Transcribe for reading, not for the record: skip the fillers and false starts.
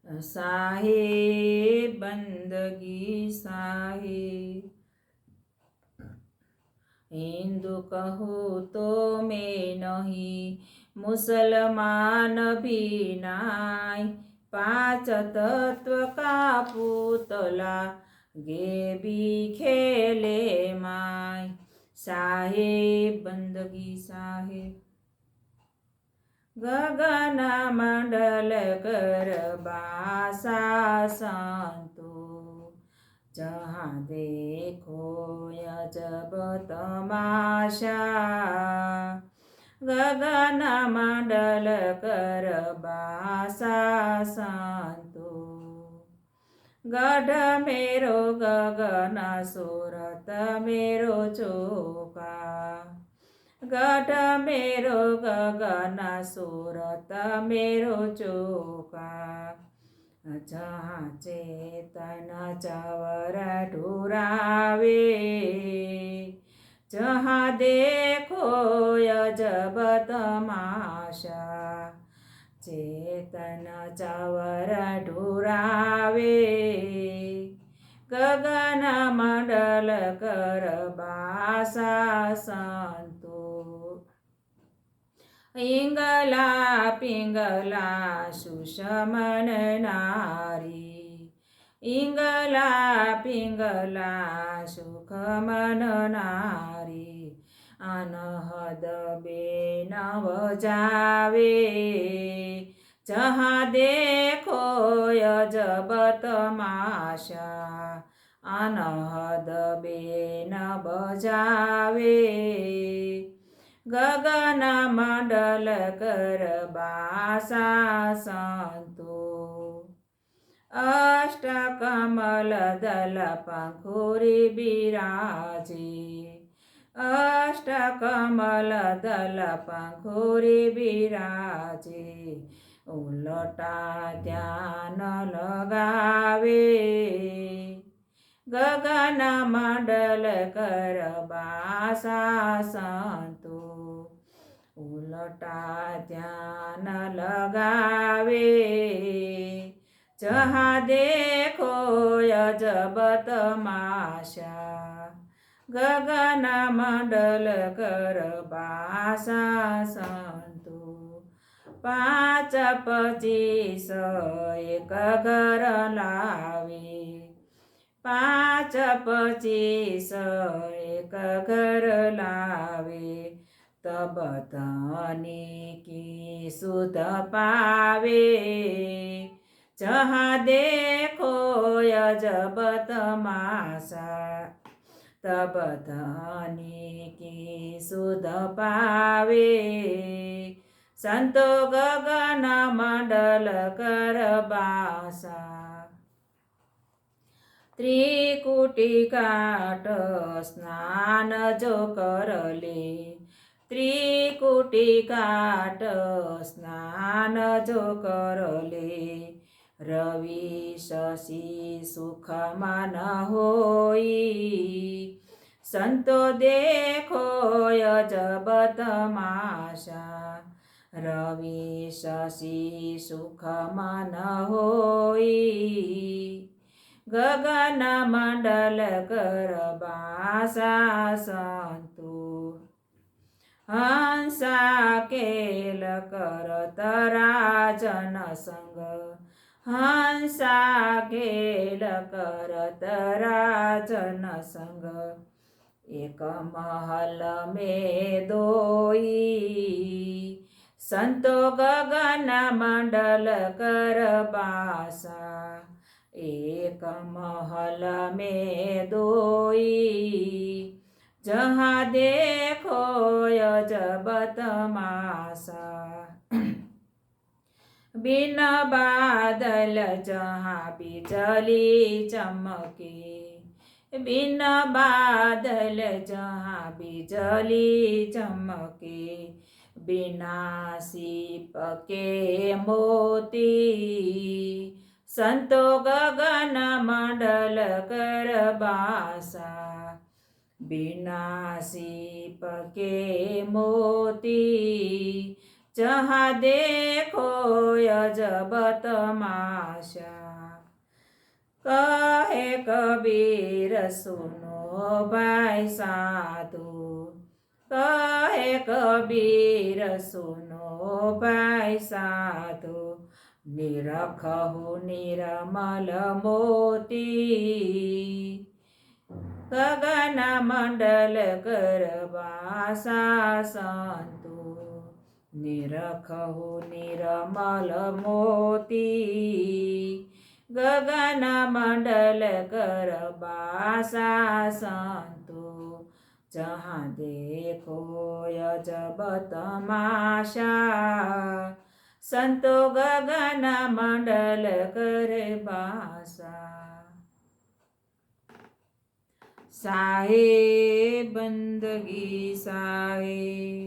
साहेब बंदगी साहेब। हिंदू कहूँ तो मैं नहीं, मुसलमान भी नाय। पांच तत्व का पुतला गे भी खेले माय। साहेब बंदगी साहेब। गगन मंडल कर बासा संतो, जहाँ देखो अजब तमाशा। गगन मंडल कर बासा संतो, गढ़ मेरो गगन सूरत मेरो चोका। गढ़ मेरो गगन सूरत मेरो चोका। जहाँ चेतन चवर ढुरावे, जहाँ देखो अजब तमाशा। चेतन चवर ढुरावे, गगन मंडल कर बासा संतो। इंगला पिंगला सुषमन नारी, इंगला पिंगला सुखमन नारी। अनहद बेनव जावे, जहाँ देखो अजब तमाशा। अनहद बेनव जावे, गगन मंडल कर बासा संतो। अष्ट कमल दल पंखुरी बिराजे, अष्ट कमल दल पंखुरी बिराजे। उलटा ध्यान लगावे, गगन मंडल कर बासा संतो। उलटा ध्यान लगावे, जहाँ देखो अजब तमाशा। गगन मंडल कर बासा संतो। पाँच पचीस एक घर लावे, पाँच पचीस एक घर लावे। तब तनी की सुध पावे, जहाँ देखो अजब तमाशा। तब धनी की सुध पावे, संतो गगन मंडल कर बासा। त्रिकुटी काट स्नान जो करले, त्रिकुटी काट स्नान जो करले। रवि शशि सुख मन होई, संतो देखो अजब तमाशा। रवि शशि सुख मन होई, गगन मंडल कर बासा संतो। हंसा केल करत राजन संग, हंसा केल करत राजन संग। एक महल में दोई, संतो गगन मंडल कर बासा। एक महल में दोई, जहाँ देखो अजब तमाशा। बिन बादल जहाँ बिजली चमके, बिन बादल जहाँ बिजली चमके। बिना सीप के मोती, संतो गगन मंडल कर बासा। बिना सीप के मोती, जहाँ देखो अजब तमाशा। कहे कबीर सुनो भाई साधु, कहे कबीर सुनो भाई साधु, निरखहु निर्मल मोती। गगन मंडल कर बासा संतु, निरखहु निर्मल मोती। गगन मंडल कर बासा संतु, जहाँ देखो अजब तमाशा। संतो गगन मंडल कर बासा। साहेब बंदगी साहेब।